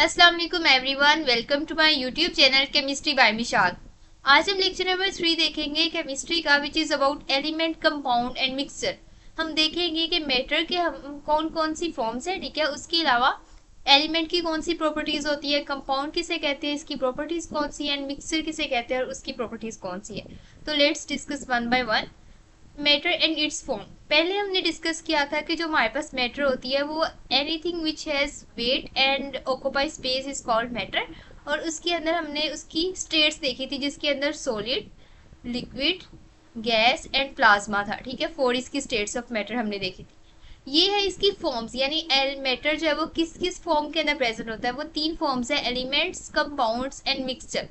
अस्सलाम वालेकुम everyone, welcome to my YouTube channel chemistry by Mishal. आज हम लेक्चर नंबर 3 देखेंगे केमिस्ट्री का, which is about element, compound and mixture. हम देखेंगे कि मैटर के हम कौन कौन सी फॉर्म्स है, ठीक है। उसके अलावा एलिमेंट की कौन सी प्रॉपर्टीज होती है, कंपाउंड किसे कहते हैं, इसकी प्रॉपर्टीज कौन सी है, एंड मिक्सचर किसे कहते हैं और उसकी प्रॉपर्टीज कौन सी है। तो let's discuss one by one. Matter and it's form. पहले हमने डिस्कस किया था कि जो हमारे पास मैटर होती है वो anything which has weight and occupy space is called matter. और उसके अंदर हमने उसकी स्टेट्स देखी थी, जिसके अंदर solid, liquid, gas and plasma था, ठीक है। 4 इसकी स्टेट्स ऑफ मैटर हमने देखी थी। ये है इसकी फॉर्म्स, यानी मैटर जो है वो किस किस फॉर्म के अंदर प्रेजेंट होता है। वो 3 फॉर्म्स है, elements, compounds and mixture.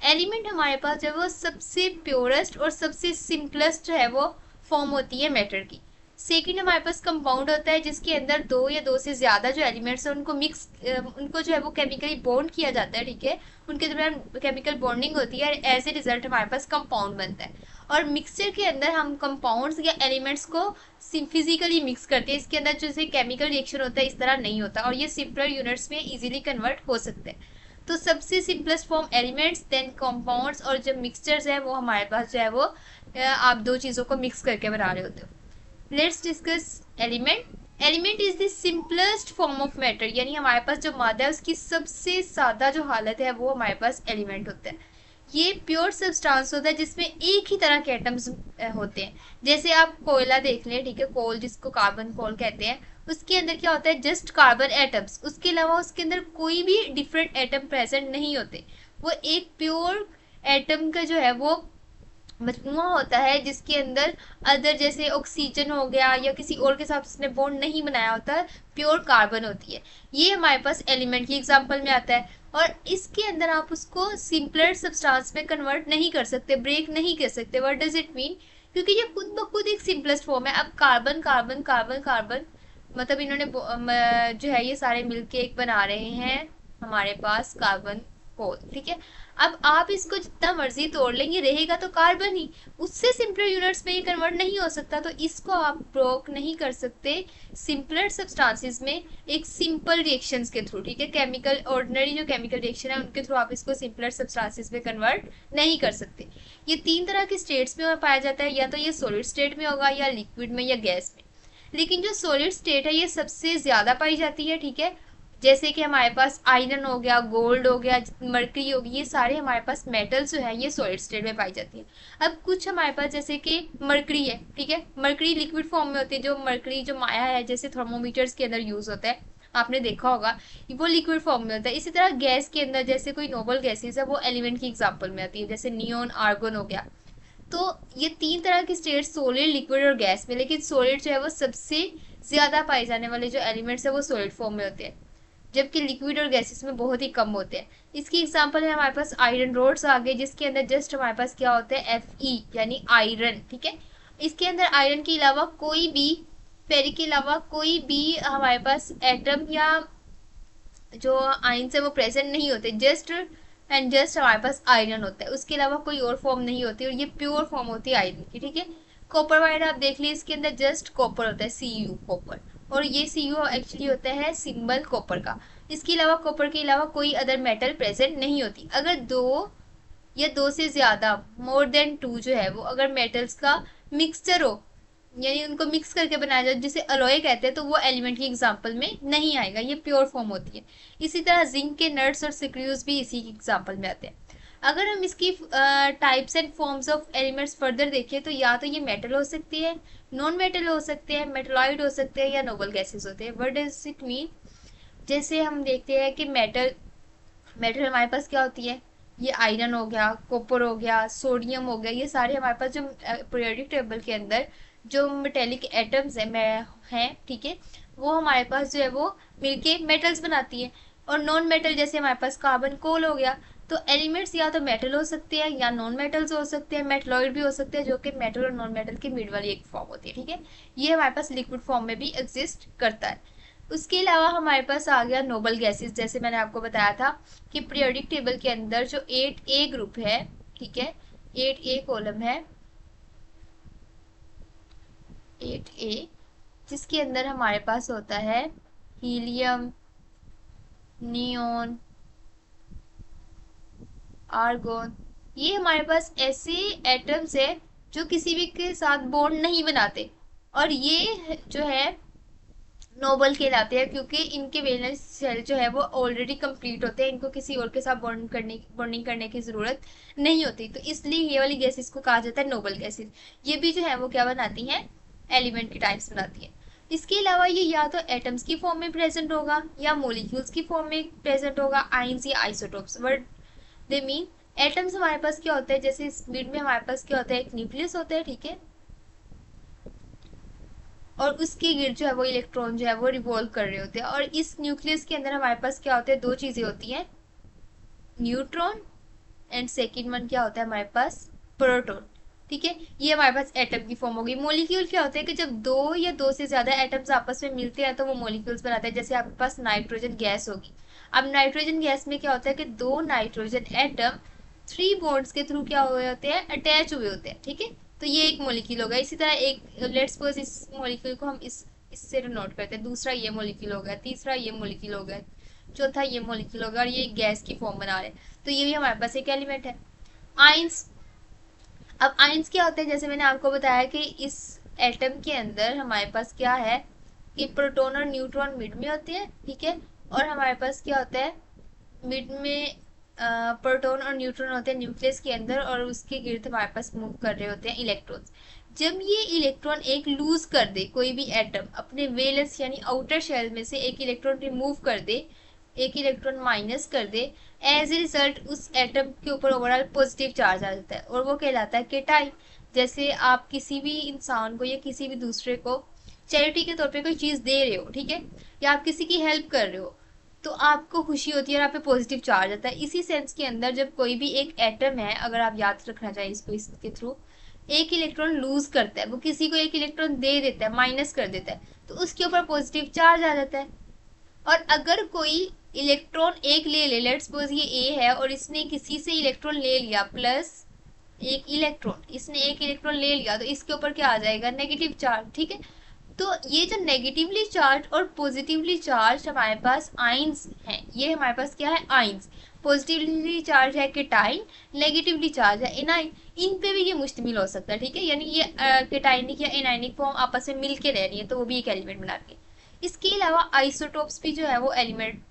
Element हमारे पास जो है वो सबसे प्योरेस्ट और सबसे सिंपलेस्ट है, वो फॉर्म होती है मैटर की। सेकंड हमारे पास कंपाउंड होता है, जिसके अंदर 2 या 2 से ज्यादा जो एलिमेंट्स है उनको मिक्स, उनको जो है वो केमिकली बॉन्ड किया जाता है, ठीक है। उनके दरमियान केमिकल बॉन्डिंग होती है, एज ए रिजल्ट हमारे पास कंपाउंड बनता है। और मिक्सचर के अंदर हम कंपाउंड्स या एलिमेंट्स को फिजिकली मिक्स करते हैं। इसके अंदर जैसे केमिकल रिएक्शन होता है इस तरह नहीं होता, और ये सिंपलर यूनिट्स में इजीली कन्वर्ट हो सकते हैं। तो सबसे simplest form elements, then compounds, और जब मिक्सचर्स है वो हमारे पास जो है वो आप 2 चीज़ों को मिक्स करके बना रहे होते हो। Let's discuss element. Element is the simplest form of matter, यानी हमारे पास जो मादा है उसकी सबसे सादा जो हालत है वो हमारे पास एलिमेंट होता है। ये प्योर सब्सटेंस होता है जिसमें एक ही तरह के एटम्स होते हैं। जैसे आप कोयला देख लें, ठीक है, कोल जिसको कार्बन कोल कहते हैं, उसके अंदर क्या होता है, जस्ट कार्बन एटम्स। उसके अलावा उसके अंदर कोई भी डिफरेंट एटम प्रेजेंट नहीं होते। वो एक प्योर एटम का जो है वो मजमुआ होता है, जिसके अंदर अदर जैसे ऑक्सीजन हो गया या किसी और के साथ उसने बॉन्ड नहीं बनाया होता है, प्योर कार्बन होती है। ये हमारे पास एलिमेंट की एग्जांपल में आता है। और इसके अंदर आप उसको सिंपलर सब्सटेंस में कन्वर्ट नहीं कर सकते, ब्रेक नहीं कर सकते। What does it mean? क्योंकि ये खुद ब खुद एक सिंपलेस्ट फॉर्म है। अब कार्बन कार्बन कार्बन कार्बन, मतलब इन्होंने जो है ये सारे मिलके एक बना रहे हैं हमारे पास कार्बन कोल, ठीक है। अब आप इसको जितना मर्जी तोड़ लेंगे, रहेगा तो कार्बन ही। उससे सिंपलर यूनिट्स में ये कन्वर्ट नहीं हो सकता, तो इसको आप ब्रोक नहीं कर सकते सिंपलर सब्सटेंसेस में एक सिंपल रिएक्शंस के थ्रू, ठीक है। केमिकल ऑर्डिनरी जो केमिकल रिएक्शन है उनके थ्रू आप इसको सिंपलर सब्सटेंसेस में कन्वर्ट नहीं कर सकते। ये 3 तरह के स्टेट्स में पाया जाता है, या तो ये सॉलिड स्टेट में होगा, या लिक्विड में, या गैस में। लेकिन जो सॉलिड स्टेट है ये सबसे ज्यादा पाई जाती है, ठीक है। जैसे कि हमारे पास आयरन हो गया, गोल्ड हो गया, मर्करी होगी, ये सारे हमारे पास मेटल्स जो है ये सॉलिड स्टेट में पाई जाती है। अब कुछ हमारे पास जैसे कि मर्करी है, ठीक है। मर्करी लिक्विड फॉर्म में होती है। जो मर्करी जो माया है, जैसे थर्मोमीटर्स के अंदर यूज होता है, आपने देखा होगा, वो लिक्विड फॉर्म में होता है। इसी तरह गैस के अंदर जैसे कोई नोबल गैसेस है वो एलिमेंट की एग्जाम्पल में आती है, जैसे नियोन, आर्गन हो गया। तो ये 3 तरह की स्टेट, सोलिड, लिक्विड और गैस में। लेकिन सोलिड जो है वो सबसे ज्यादा पाए जाने वाले जो एलिमेंट्स है वो सोलिड फॉर्म में होते हैं, जबकि लिक्विड और गैसेस में बहुत ही कम होते हैं। इसकी एग्जांपल है हमारे पास आयरन रोड्स आ गए, जिसके अंदर जस्ट हमारे पास क्या होता है, Fe यानी आयरन, ठीक है। इसके अंदर आयरन के अलावा कोई भी, फेरिक के अलावा कोई भी हमारे पास एटम या जो आयंस है वो प्रेजेंट नहीं होते। जस्ट एंड जस्ट हमारे पास आयरन होता है, उसके अलावा कोई और फॉर्म नहीं होती, और ये प्योर फॉर्म होती है आयरन की, ठीक है। कॉपर वायर आप देख लीजिए, इसके अंदर जस्ट कॉपर होता है, Cu कॉपर। और ये Cu एक्चुअली होता है सिंबल कॉपर का। इसके अलावा कॉपर के अलावा कोई अदर मेटल प्रेजेंट नहीं होती। अगर 2 या 2 से ज्यादा, मोर देन 2 जो है वो अगर मेटल्स का मिक्सचर हो, यानी उनको मिक्स करके बनाया जाए, जिसे अलॉय कहते हैं, तो वो एलिमेंट की एग्जांपल में नहीं आएगा, ये प्योर फॉर्म होती है। इसी तरह जिंक के नट्स और सिक्रूज भी इसी की एग्जांपल में आते हैं। अगर हम इसकी types and forms of elements further देखें, तो या तो ये मेटल हो सकती है, नॉन मेटल हो सकते हैं, मेटलॉइड हो सकते हैं, या नोबल गैसेस होते हैं। What does it mean? जैसे हम देखते हैं कि मेटल, मेटल हमारे पास क्या होती है, ये आयरन हो गया, कॉपर हो गया, सोडियम हो गया, ये सारे हमारे पास जो पीरियोडिक टेबल के अंदर जो मेटेलिक एटम्स हैं, ठीक है, वो हमारे पास जो है वो मिलके मेटल्स बनाती है। और नॉन मेटल जैसे हमारे पास कार्बन कोल हो गया। तो एलिमेंट्स या तो मेटल हो सकते हैं या नॉन मेटल्स हो सकते हैं, मेटलॉइड भी हो सकते हैं, जो कि मेटल और नॉन मेटल के मिड वाली एक फॉर्म होती है, ठीक है। ये हमारे पास लिक्विड फॉर्म में भी एग्जिस्ट करता है। उसके अलावा हमारे पास आ गया नोबल गैसेस, जैसे मैंने आपको बताया था कि पीरियोडिक टेबल के अंदर जो 8A ग्रुप है, ठीक है, 8A कॉलम है, 8A, जिसके अंदर हमारे पास होता है हीलियम, नियोन, आर्गोन, ये हमारे पास ऐसे एटम्स है जो किसी भी के साथ बॉन्ड नहीं बनाते, और ये जो है नोबल कहलाते हैं क्योंकि इनके वैलेंस शेल जो है वो ऑलरेडी कंप्लीट होते हैं, इनको किसी और के साथ बॉन्डिंग करने की जरूरत नहीं होती, तो इसलिए ये वाली गैसेस को कहा जाता है नोबल गैसेस। ये भी जो है वो क्या बनाती हैं, एलिमेंट की टाइप्स बनाती है। इसके अलावा ये या तो एटम्स की फॉर्म में प्रेजेंट होगा या मोलिक्यूल्स की फॉर्म में प्रेजेंट होगा, आइंस या isotopes. But they mean atoms हमारे पास क्या होते हैं, जैसे इस मिड में हमारे पास क्या होता है, एक न्यूक्लियस होता है, ठीक है, और उसके गिर्द जो है वो इलेक्ट्रॉन जो है वो रिवॉल्व कर रहे होते हैं, और इस न्यूक्लियस के अंदर हमारे पास क्या होते हैं, दो चीजें होती हैं, न्यूट्रॉन एंड सेकेंड वन क्या होता है हमारे पास, प्रोटॉन। ठीक है, ये हमारे पास एटम की फॉर्म होगी। मॉलिक्यूल क्या होता है कि जब दो या दो से ज्यादा एटम्स आपस में मिलते हैं तो वो मॉलिक्यूल्स बनाते हैं। जैसे आपके पास नाइट्रोजन गैस होगी, अब नाइट्रोजन गैस में क्या होता है कि दो नाइट्रोजन एटम थ्री बॉन्ड्स के थ्रू क्या हुए होते हैं, अटैच हुए होते हैं, ठीक है, तो ये एक मॉलिक्यूल होगा। इसी तरह एक लेट्स सपोज इस मॉलिक्यूल को हम इससे नोट करते हैं, दूसरा ये मॉलिक्यूल हो गया, तीसरा ये मॉलिक्यूल हो गया, चौथा ये मॉलिक्यूल होगा, और ये गैस की फॉर्म बना रहे हैं, तो ये भी हमारे पास एक एलिमेंट है। आइंस, अब आइंस क्या होते हैं, जैसे मैंने आपको बताया कि इस एटम के अंदर हमारे पास क्या है कि प्रोटॉन और न्यूट्रॉन मिड में होते हैं, ठीक है, और हमारे पास क्या होता है, मिड में प्रोटॉन और न्यूट्रॉन होते हैं न्यूक्लियस के अंदर, और उसके गिर्द हमारे पास मूव कर रहे होते हैं इलेक्ट्रॉन्स। जब ये इलेक्ट्रॉन एक लूज कर दे, कोई भी एटम अपने वैलेंस यानी आउटर शेल में से एक इलेक्ट्रॉन रिमूव कर दे, एक इलेक्ट्रॉन माइनस कर दे, एज ए रिजल्ट उस एटम के ऊपर ओवरऑल पॉजिटिव चार्ज आ जाता है, और वो कहलाता है केटाइन। जैसे आप किसी भी इंसान को या किसी भी दूसरे को चैरिटी के तौर पे कोई चीज दे रहे हो, ठीक है, या आप किसी की हेल्प कर रहे हो, तो आपको खुशी होती है और आप पे पॉजिटिव चार्ज आता है। इसी सेंस के अंदर जब कोई भी एक एटम है, अगर आप याद रखना चाहिए इसको इसके थ्रू, एक इलेक्ट्रॉन लूज करता है, वो किसी को एक इलेक्ट्रॉन दे देता है, माइनस कर देता है, तो उसके ऊपर पॉजिटिव चार्ज आ जाता है। और अगर कोई इलेक्ट्रॉन एक ले ले, लेट्स सपोज ये ए है और इसने किसी से इलेक्ट्रॉन ले लिया प्लस एक इलेक्ट्रॉन, इसने एक इलेक्ट्रॉन ले लिया, तो इसके ऊपर क्या आ जाएगा, नेगेटिव चार्ज, ठीक है। तो ये जो नेगेटिवली चार्ज और पॉजिटिवली चार्ज हमारे पास आइंस हैं, ये हमारे पास क्या है, आइंस। पॉजिटिवली चार्ज है केटाइन, नेगेटिवली चार्ज है एनाइन, इन पे भी ये मुश्तमिल हो सकता है, ठीक है, यानी ये केटाइनिक या एनाइनिक फॉर्म आपस में मिल के रह रही है, तो वो भी एक एलिमेंट बनाती है। इसके अलावा आइसोटोप्स भी जो है वो एलिमेंट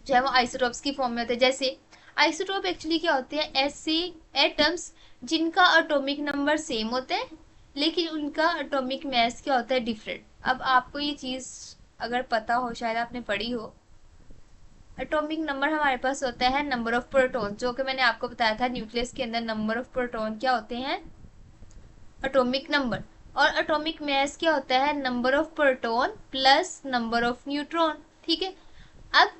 जो है वो आइसोटोप्स की फॉर्म में होते हैं। जैसे आइसोटोप एक्चुअली क्या होते हैं, ऐसे एटम्स जिनका एटॉमिक नंबर सेम होता है लेकिन उनका एटॉमिक मास क्या होता है, डिफरेंट। अब आपको ये चीज अगर पता हो, शायद आपने पढ़ी हो, एटॉमिक नंबर हमारे पास होता है नंबर ऑफ प्रोटॉन, जो कि मैंने आपको बताया था न्यूक्लियस के अंदर नंबर ऑफ प्रोटॉन क्या होते हैं, एटॉमिक नंबर। और एटॉमिक मास क्या होता है, number of proton plus number of neutron, ठीक है। अब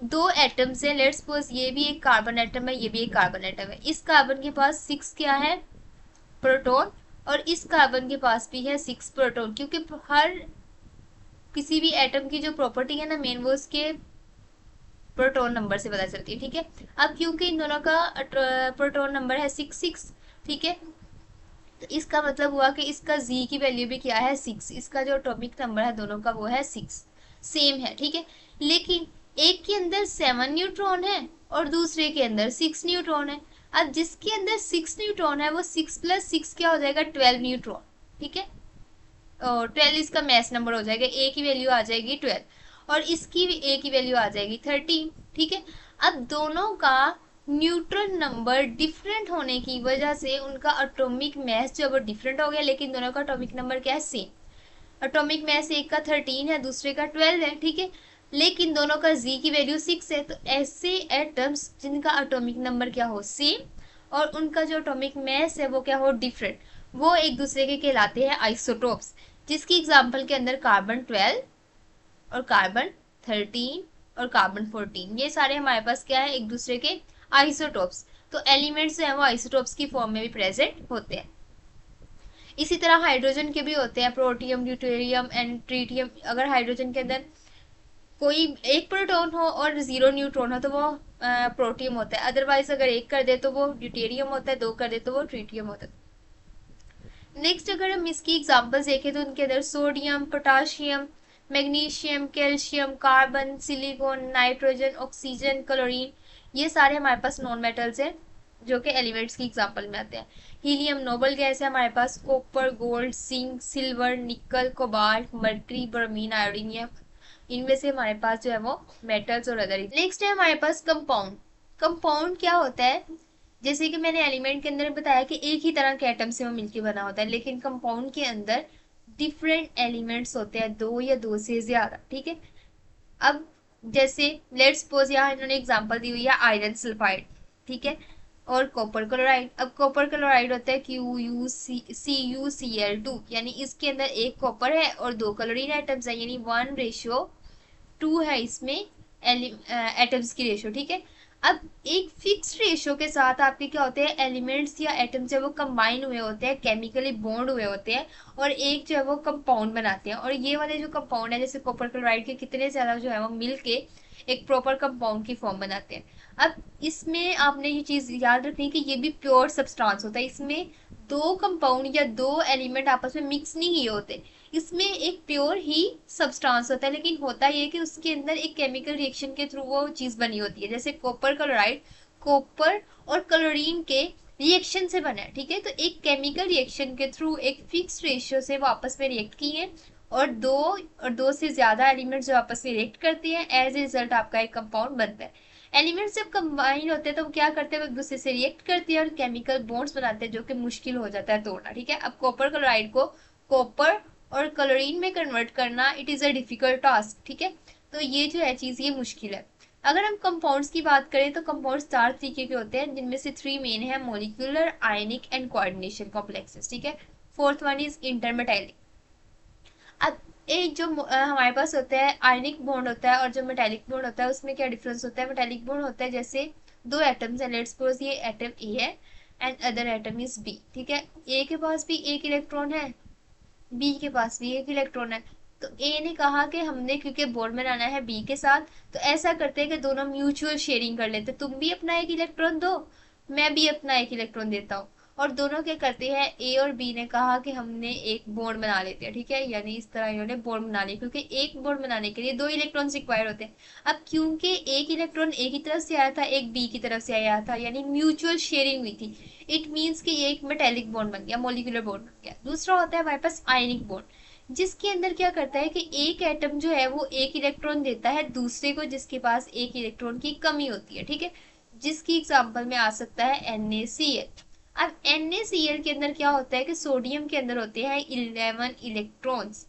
दो एटम्स है, लेट्स सपोज ये भी एक कार्बन एटम है, ये भी एक कार्बन एटम है, इस कार्बन के पास 6 क्या है, प्रोटॉन, और इस कार्बन के पास भी है 6 प्रोटॉन, क्योंकि हर किसी भी एटम की जो प्रॉपर्टी है ना मेन, वो उसके प्रोटॉन नंबर से पता चलती है, ठीक है। अब क्योंकि इन दोनों का प्रोटॉन नंबर है 6, ठीक है, तो इसका मतलब हुआ कि इसका जी की वैल्यू भी क्या है, 6, इसका जो एटॉमिक नंबर है दोनों का वो है 6, सेम है, ठीक है। लेकिन एक के अंदर 7 न्यूट्रॉन है और दूसरे के अंदर 6 न्यूट्रॉन है। अब जिसके अंदर 6 न्यूट्रॉन है वो 6 + 6 क्या हो जाएगा, 12 न्यूट्रॉन, ठीक है, और 12 इसका मैस नंबर हो जाएगा, ए की वैल्यू आ जाएगी 12 और इसकी भी ए की वैल्यू आ जाएगी 13, ठीक है। अब दोनों का न्यूट्रॉन नंबर डिफरेंट होने की वजह से उनका एटॉमिक मास जो है वो डिफरेंट हो गया, लेकिन दोनों का एटॉमिक नंबर क्या है, सेम। एटॉमिक मास एक का 13 है, दूसरे का 12 है, ठीक है, लेकिन दोनों का जी की वैल्यू 6 है। तो ऐसे एटम्स जिनका एटॉमिक नंबर क्या हो, सेम, और उनका जो एटॉमिक मास है वो क्या हो, डिफरेंट, वो एक दूसरे के कहलाते हैं आइसोटोप्स। जिसकी एग्जांपल के अंदर कार्बन 12 और कार्बन 13 और कार्बन 14, ये सारे हमारे पास क्या है, एक दूसरे के आइसोटोप्स। तो एलिमेंट्स जो है वो आइसोटोप्स की फॉर्म में भी प्रेजेंट होते हैं। इसी तरह हाइड्रोजन के भी होते हैं, प्रोटियम, ड्यूटेरियम एंड ट्रीटियम। अगर हाइड्रोजन के अंदर कोई एक प्रोटॉन हो और 0 न्यूट्रॉन हो तो वो प्रोटियम होता है, अदरवाइज अगर एक कर दे तो वो ड्यूटेरियम होता है, दो कर दे तो वो ट्रीटियम होता है। नेक्स्ट अगर हम इसकी एग्जांपल्स देखें तो उनके अंदर sodium, potassium, magnesium, calcium, carbon, silicon, nitrogen, oxygen, chlorine, ये सारे हमारे पास नॉन मेटल्स हैं जो कि एलिमेंट्स की एग्जांपल में आते हैं। हीलियम नोबल गैस है हमारे पास। कॉपर, गोल्ड, जिंक, सिल्वर, निकल, कोबाल्ट, मर्करी, ब्रोमीन, आयोडीन, ये इनमें से हमारे पास जो है वो मेटल्स और अदर। नेक्स्ट है हमारे पास कंपाउंड। कंपाउंड क्या होता है? जैसे कि मैंने एलिमेंट के अंदर बताया कि एक ही तरह के एटम से वो मिलकर बना होता है, लेकिन कंपाउंड के अंदर डिफरेंट एलिमेंट्स होते हैं, दो या दो से ज्यादा। ठीक है, अब जैसे लेट्स सपोज यहाँ इन्होंने एग्जांपल दी हुई है आयरन सल्फाइड, ठीक है, और कॉपर क्लोराइड। अब कॉपर क्लोराइड होता है CuCl2, यानी इसके अंदर एक कॉपर है और दो क्लोरीन एटम्स है, यानी 1:2 है इसमें एटम्स की रेशो। ठीक है, अब एक फिक्स रेशो के साथ आपके क्या होते हैं, एलिमेंट्स या एटम्स जो वो कंबाइन हुए होते हैं, केमिकली बॉन्ड हुए होते हैं, और एक जो है वो कंपाउंड बनाते हैं। और ये वाले जो कंपाउंड है जैसे कॉपर क्लोराइड के कितने ज्यादा जो है वो मिलके एक प्रॉपर कंपाउंड की फॉर्म बनाते हैं। अब इसमें आपने ये चीज याद रखनी कि ये भी प्योर सब्सटेंस होता है, इसमें दो कंपाउंड या दो एलिमेंट आपस में मिक्स नहीं किए होते, इसमें एक प्योर ही सब्सटेंस होता है। लेकिन होता यह है कि उसके अंदर एक केमिकल रिएक्शन के थ्रू वो चीज बनी होती है। जैसे कॉपर क्लोराइड कॉपर और क्लोरीन के रिएक्शन से बना है। ठीक है, तो एक केमिकल रिएक्शन के थ्रू एक फिक्स रेशियो से वो आपस में रिएक्ट किए, और दो से ज्यादा एलिमेंट्स जो आपस में रिएक्ट करते हैं, एज ए रिजल्ट आपका एक कंपाउंड बनता है। एलिमेंट्स जब कंबाइन होते हैं तो वो क्या करते हैं, वो एक दूसरे से रिएक्ट करते हैं और केमिकल बॉन्ड्स बनाते हैं, जो कि मुश्किल हो जाता है तोड़ना। ठीक है, अब कॉपर क्लोराइड को कॉपर और क्लोरीन में कन्वर्ट करना it is a difficult task. ठीक है, तो ये जो है चीज ये मुश्किल है। अगर हम कंपाउंड्स की बात करें तो कंपाउंड्स 4 तरीके के होते हैं, जिनमें से 3 मेन है, molecular, ionic and coordination complexes. ठीक है, फोर्थ वन इज इंटरमेटैलिक। अब एक जो हमारे पास होता है आयनिक बॉन्ड होता है और जो मेटालिक बॉन्ड होता है, उसमें क्या डिफरेंस होता है? मेटालिक बॉन्ड होता है जैसे दो एटम्स हैं, लेट्स सपोज ये एटम ए है and other atom is B. ठीक है, ए के पास भी एक इलेक्ट्रॉन है, बी के पास भी एक इलेक्ट्रॉन है, तो ए ने कहा कि हमने क्योंकि बॉन्ड बनाना है बी के साथ, तो ऐसा करते हैं कि दोनों म्यूचुअल शेयरिंग कर लेते, तुम भी अपना एक इलेक्ट्रॉन दो, मैं भी अपना एक इलेक्ट्रॉन देता हूँ। और दोनों क्या करते हैं, ए और बी ने कहा कि हमने एक बॉन्ड बना लेते हैं। ठीक है, यानी इस तरह इन्होंने बॉन्ड बना लिया, क्योंकि एक बॉन्ड बनाने के लिए दो इलेक्ट्रॉन रिक्वायर होते हैं। अब क्योंकि एक इलेक्ट्रॉन ए की तरफ से आया था, एक बी की तरफ से आया था, यानी म्यूचुअल शेयरिंग हुई थी, इट मीन्स कि ये एक मेटेलिक बॉन्ड बन गया, मोलिकुलर बॉन्ड बन गया। दूसरा होता है हमारे पास आयनिक बॉन्ड, जिसके अंदर क्या करता है कि एक एटम जो है वो एक इलेक्ट्रॉन देता है दूसरे को, जिसके पास एक इलेक्ट्रॉन की कमी होती है। ठीक है, जिसकी एग्जांपल में आ सकता है NaCl। अब NaCl के अंदर क्या होता है कि सोडियम के अंदर होते हैं 11 इलेक्ट्रॉन्स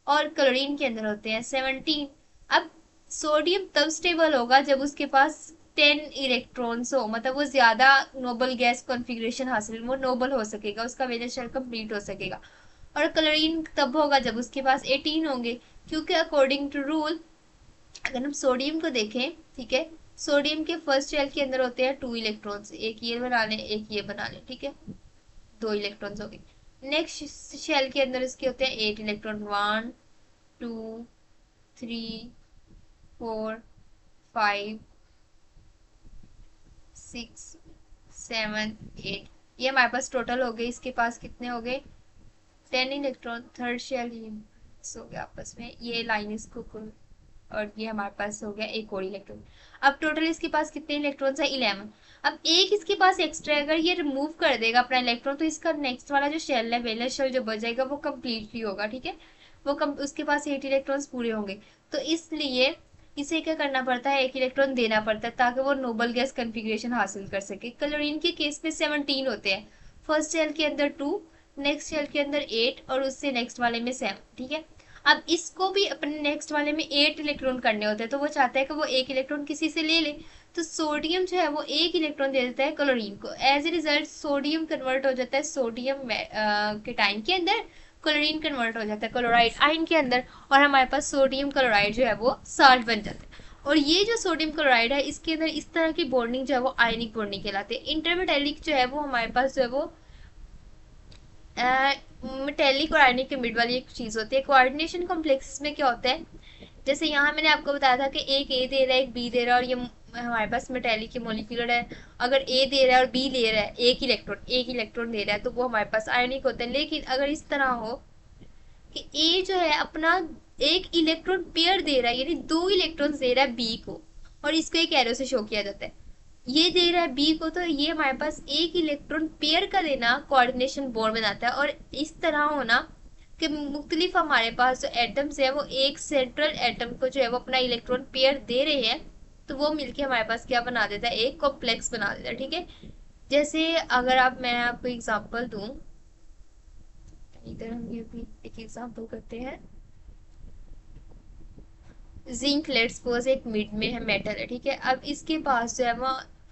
और क्लोरीन के अंदर होते हैं 17। अब सोडियम तब स्टेबल होगा जब उसके पास 10 इलेक्ट्रॉन्स हो, मतलब वो ज्यादा नोबल गैस कॉन्फ़िगरेशन हासिल, वो नोबल हो सकेगा, उसका वैलेंस शेल कंप्लीट हो सकेगा। और क्लोरीन तब होगा जब उसके पास 18 होंगे, क्योंकि अकॉर्डिंग टू रूल अगर हम सोडियम को देखें, ठीक है, सोडियम के फर्स्ट शेल के अंदर होते हैं 2 इलेक्ट्रॉन्स, एक ये बना लें एक ये बना लें। ठीक है, 2 इलेक्ट्रॉन्स हो गए। नेक्स्ट शेल के अंदर इसके होते हैं 8 इलेक्ट्रॉन, 1 2 3 4 5 6 7 8, ये हमारे पास टोटल हो गए। इसके पास कितने हो गए? 10 इलेक्ट्रॉन। थर्ड शेल ही हो गया आपस में, ये लाइन इसको कुल, और ये हमारे पास हो गया एक और इलेक्ट्रॉन। अब टोटल इसके पास कितने इलेक्ट्रॉन्स है? 11। अब एक इसके पास एक्स्ट्रा, अगर ये रिमूव कर देगा अपना इलेक्ट्रॉन, तो इसका नेक्स्ट वाला जो शेल है, वैलेंस शेल जो बच जाएगा, वो कम्प्लीटली होगा। ठीक है, वो उसके पास 8 इलेक्ट्रॉन्स पूरे होंगे, तो इसलिए इसे क्या करना पड़ता है, एक इलेक्ट्रॉन देना पड़ता है ताकि वो नोबल गैस कॉन्फ़िगरेशन हासिल कर सके। क्लोरीन के केस में 17 होते हैं, फर्स्ट शेल के अंदर 2, नेक्स्ट शेल के अंदर 8 और उससे नेक्स्ट वाले में 7। ठीक है, अब इसको भी अपने नेक्स्ट वाले में 8 इलेक्ट्रॉन करने होते हैं, तो वो चाहता है कि वो एक इलेक्ट्रॉन किसी से ले ले, तो सोडियम जो है वो एक इलेक्ट्रॉन दे देता है क्लोरीन को। As a result sodium convert हो जाता है सोडियम केटाइन के अंदर, क्लोरीन कन्वर्ट हो जाता है क्लोराइड आयन के अंदर, और हमारे पास सोडियम क्लोराइड जो है वो साल्ट बन जाता है। और ये जो सोडियम क्लोराइड है, इसके अंदर इस तरह की बॉन्डिंग जो है वो आयनिक बॉन्डिंग कहलाती है। इंटरमेटैलिक जो है वो हमारे पास जो है वो मेटेलिक और आयनिक के मिड वाली एक चीज होती है। कोऑर्डिनेशन कॉम्प्लेक्सेस में क्या होता है, जैसे यहाँ मैंने आपको बताया था कि एक ए दे रहा है एक बी दे रहा है, और ये हमारे पास मेटेलिक के मोलिकुलर है। अगर ए दे रहा है और बी ले रहा है एक इलेक्ट्रॉन दे रहा है, तो वो हमारे पास आयनिक होते हैं। लेकिन अगर इस तरह हो कि ए जो है अपना एक इलेक्ट्रॉन पेयर दे रहा है, यानी 2 इलेक्ट्रॉन दे रहा है बी को, और इसको एक एरो से शो किया जाता है। ये दे रहा है बी को, तो ये हमारे पास एक इलेक्ट्रॉन पेयर का देना कोऑर्डिनेशन बॉन्ड बनाता है। और इस तरह होना कि मुख्तलिफ हमारे पास जो एटम्स है वो एक सेंट्रल एटम को जो है वो अपना इलेक्ट्रॉन पेयर दे रहे हैं, तो वो मिलके हमारे पास क्या बना देता है, एक कॉम्प्लेक्स बना देता है। ठीक है, जैसे अगर मैं आपको एग्जांपल दूं, इधर हम ये भी एक एग्जांपल करते हैं। जिंक लेट्स सपोज एक मिड में है, मेटल है, ठीक है। अब इसके पास जो है वो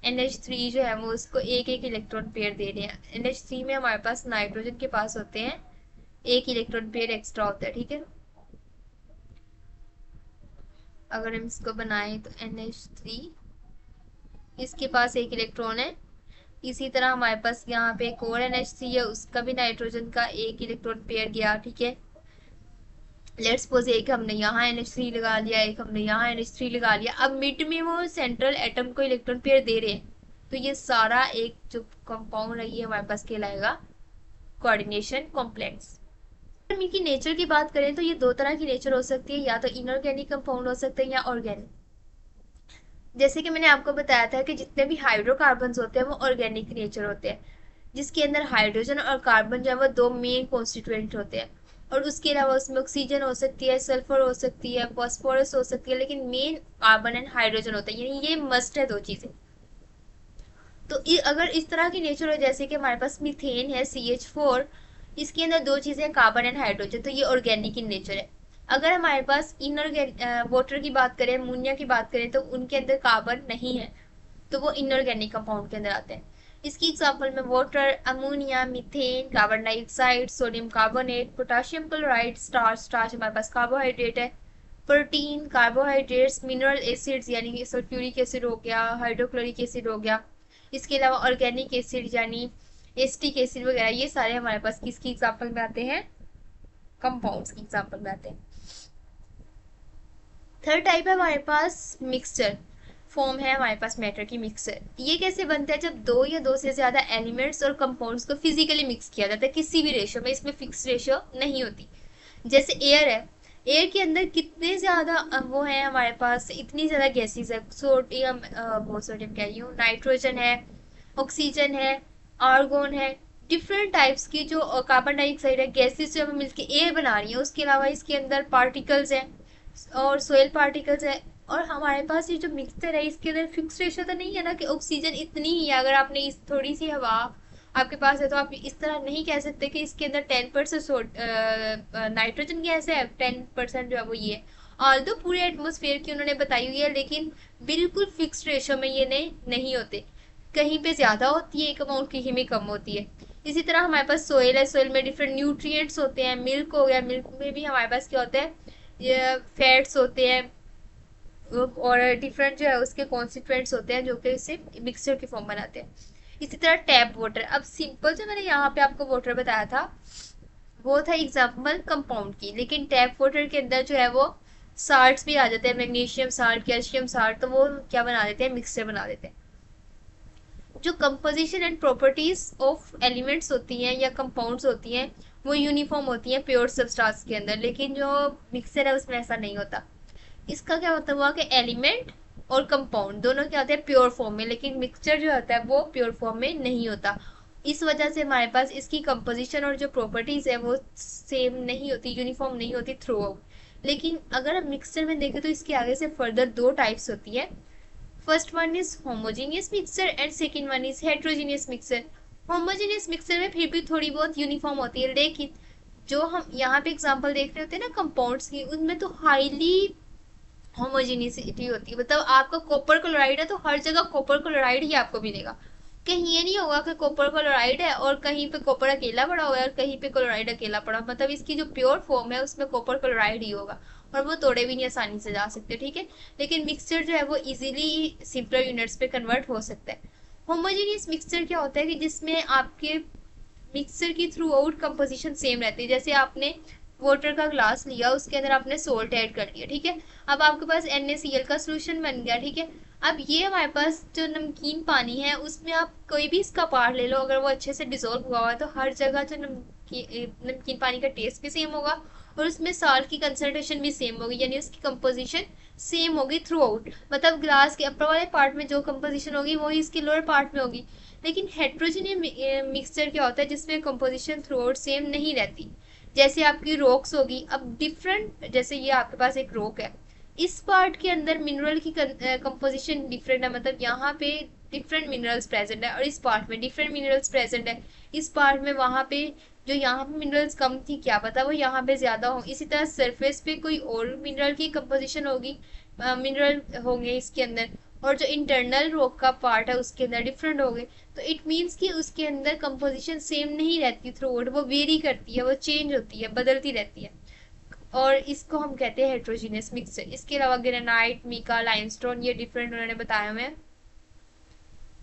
NH3 जो है वो उसको एक एक इलेक्ट्रॉन पेयर दे रहे हैं। NH3 में हमारे पास नाइट्रोजन के पास होते हैं एक इलेक्ट्रॉन पेयर एक्स्ट्रा होता है, ठीक है। अगर हम इसको बनाएं तो NH3 इसके पास एक इलेक्ट्रॉन है। इसी तरह हमारे पास यहाँ पे एक और NH3 है, उसका भी नाइट्रोजन का एक इलेक्ट्रॉन पेयर गया, ठीक है। लेट्स सपोज एक हमने यहाँ NH3 लगा लिया, एक हमने यहाँ NH3 लगा लिया। अब मिड में वो सेंट्रल एटम को इलेक्ट्रॉन पेयर दे रहे हैं, तो ये सारा एक जो कंपाउंड है ये हमारे पास कहलाएगा कोऑर्डिनेशन कॉम्प्लेक्स। इनकी नेचर की बात करें तो ये दो तरह की नेचर हो सकती है, या तो इनऑर्गेनिक कंपाउंड हो सकते हैं या ऑर्गेनिक। जैसे कि मैंने आपको बताया था कि जितने भी हाइड्रोकार्बन होते हैं वो ऑर्गेनिक नेचर होते हैं, जिसके अंदर हाइड्रोजन और कार्बन जो है वो दो मेन कॉन्स्टिट्यूएंट होते हैं। और उसके अलावा उसमें ऑक्सीजन हो सकती है, सल्फर हो सकती है, फॉस्फोरस हो सकती है, लेकिन मेन कार्बन एंड हाइड्रोजन होता है, यानी ये मस्ट है दो चीजें। तो अगर इस तरह की नेचर हो, जैसे कि हमारे पास मीथेन है CH4, इसके अंदर दो चीजें कार्बन एंड हाइड्रोजन, तो ये ऑर्गेनिक इन नेचर है। अगर हमारे पास इनऑर्गेनिक वाटर की बात करें, अमोनिया की बात करें, तो उनके अंदर कार्बन नहीं है, तो वो इनऑर्गेनिक कंपाउंड के अंदर आते हैं। इसकी एग्जांपल में water, ammonia, methane, carbon dioxide, sodium carbonate, potassium chloride, starch, starch हमारे पास कार्बोहाइड्रेट है, प्रोटीन, कार्बोहाइड्रेट्स, मिनरल एसिड्स यानी कि सल्फ्यूरिक एसिड हो गया, हाइड्रोक्लोरिक एसिड हो गया। इसके अलावा ऑर्गेनिक एसिड यानी एस्टिक एसिड वगैरह, ये सारे हमारे पास किसकी एग्जांपल में आते हैं, कंपाउंड्स की एग्जांपल में आते हैं। थर्ड टाइप है हमारे पास मिक्सचर फॉर्म है हमारे पास मैटर की मिक्सचर। ये कैसे बनता है, जब दो या दो से ज्यादा एलिमेंट्स और कंपाउंड्स को फिजिकली मिक्स किया जाता है किसी भी रेशियो में, इसमें फिक्स रेशियो नहीं होती। जैसे एयर है, एयर के अंदर कितने ज्यादा वो है हमारे पास, इतनी ज्यादा गैसेस है, सोडियम वो सोडियम कह रही हूँ, नाइट्रोजन है, ऑक्सीजन है, आर्गोन है, डिफरेंट टाइप्स की जो कार्बन डाइऑक्साइड है, गैसेस जो मिलकर एयर बना रही है। उसके अलावा इसके अंदर पार्टिकल्स हैं और सोयल पार्टिकल्स है। और हमारे पास ये जो मिक्सचर है इसके अंदर फिक्स रेशियो तो नहीं है ना कि ऑक्सीजन इतनी ही है। अगर आपने इस थोड़ी सी हवा आपके पास है तो आप इस तरह नहीं कह सकते कि इसके अंदर 10% नाइट्रोजन गैस है, 10% जो है वो ये, और तो पूरे एटमोसफेयर की उन्होंने बताई हुई है, लेकिन बिल्कुल फिक्स रेशियो में ये नहीं होते, कहीं पे ज्यादा होती है एक अमाउंट, कहीं में कम होती है। इसी तरह हमारे पास सोयल है, सोयल में डिफरेंट न्यूट्रिएंट्स होते हैं। मिल्क हो गया, मिल्क में भी हमारे पास क्या होता है, ये फैट्स होते हैं और डिफरेंट जो है उसके कॉन्स्टिट्यूएंट्स होते हैं जो कि इसे मिक्सचर की फॉर्म बनाते हैं। इसी तरह टैप वाटर, अब सिंपल जो मैंने यहाँ पे आपको वाटर बताया था वो था एग्जाम्पल कंपाउंड की, लेकिन टैप वाटर के अंदर जो है वो साल्ट्स भी आ जाते हैं, मैग्नीशियम साल्ट, कैल्शियम साल्ट, तो वो क्या बना देते हैं, मिक्सचर बना देते हैं। जो composition and properties of elements होती हैं या कंपाउंड्स होती हैं वो यूनिफॉर्म होती हैं प्योर सब्सटेंस के अंदर, लेकिन जो मिक्सचर है उसमें ऐसा नहीं होता। इसका क्या मतलब हुआ कि एलिमेंट और कंपाउंड दोनों क्या होते हैं प्योर फॉर्म में, लेकिन मिक्सचर जो होता है वो प्योर फॉर्म में नहीं होता। इस वजह से हमारे पास इसकी कंपोजिशन और जो प्रॉपर्टीज है वो सेम नहीं होती, यूनिफॉर्म नहीं होती थ्रू आउट। लेकिन अगर हम मिक्सचर में देखें तो इसके आगे से फर्दर दो टाइप्स होती है। First one is homogeneous mixture and second one is heterogeneous mixture. Homogeneous mixture में फिर भी थोड़ी बहुत यूनिफॉर्म होती है, लेकिन जो हम यहाँ पे एग्जांपल देख रहे होते हैं ना कंपाउंड्स की, उनमें तो हाईली होमोजीनियसिटी होती है। मतलब आपका कॉपर क्लोराइड है तो हर जगह कॉपर क्लोराइड ही आपको मिलेगा, कहीं ये नहीं होगा कि कॉपर क्लोराइड है और कहीं पे कॉपर अकेला पड़ा हुआ है और कहीं पे क्लोराइड अकेला पड़ा। मतलब इसकी जो प्योर फॉर्म है उसमें कॉपर क्लोराइड ही होगा और वो तोड़े भी नहीं आसानी से जा सकते, ठीक है। लेकिन मिक्सचर जो है वो इजीली सिंपलर यूनिट्स पे कन्वर्ट हो सकता है। होमोजीनियस मिक्सचर क्या होता है कि जिसमें आपके मिक्सचर की थ्रू आउट कंपोजिशन सेम रहती है। जैसे आपने वाटर का ग्लास लिया, उसके अंदर आपने सोल्ट ऐड कर दिया, ठीक है। अब आपके पास NaCl का सोल्यूशन बन गया, ठीक है। अब ये हमारे पास जो नमकीन पानी है उसमें आप कोई भी इसका पार्ट ले लो, अगर वो अच्छे से डिजोल्व हुआ हुआ है तो हर जगह जो नमकीन पानी का टेस्ट भी सेम होगा और उसमें साल्ट की कंसंट्रेशन भी सेम होगी, यानी उसकी कंपोजिशन सेम होगी थ्रू आउट। मतलब ग्लास के अपर वाले पार्ट में जो कंपोजिशन होगी वही इसके लोअर पार्ट में होगी। लेकिन हेट्रोजेनियस मिक्सचर क्या होता है जिसमें कंपोजिशन थ्रू आउट सेम नहीं रहती। जैसे आपकी रॉक्स होगी, अब डिफरेंट, जैसे ये आपके पास एक रॉक है, इस पार्ट के अंदर मिनरल की कंपोजिशन डिफरेंट है, मतलब यहाँ पे डिफरेंट मिनरल्स प्रेजेंट है और इस पार्ट में डिफरेंट मिनरल्स प्रेजेंट है। इस पार्ट में वहां पे जो यहाँ पे मिनरल्स कम थी, क्या पता वो यहाँ पे ज्यादा हो। इसी तरह सरफेस पे कोई और मिनरल की कंपोजिशन होगी, मिनरल होंगे इसके अंदर, और जो इंटरनल रॉक का पार्ट है उसके अंदर डिफरेंट हो गए। तो इट मीन्स कि उसके अंदर कंपोजिशन सेम नहीं रहती थ्रू आउट, वो वेरी करती है, वो चेंज होती है, बदलती रहती है। और इसको हम कहते हैं हेट्रोजीनियस मिक्सचर। इसके अलावा ग्रेनाइट, मीका, लाइमस्टोन, ये डिफरेंट उन्होंने बताया हमें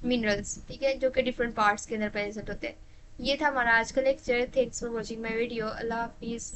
मिनरल्स, ठीक है, जो कि डिफरेंट पार्ट्स के अंदर प्रेजेंट होते हैं। ये था हमारा आज का lecture. Thanks for watching my video. Allah Hafiz.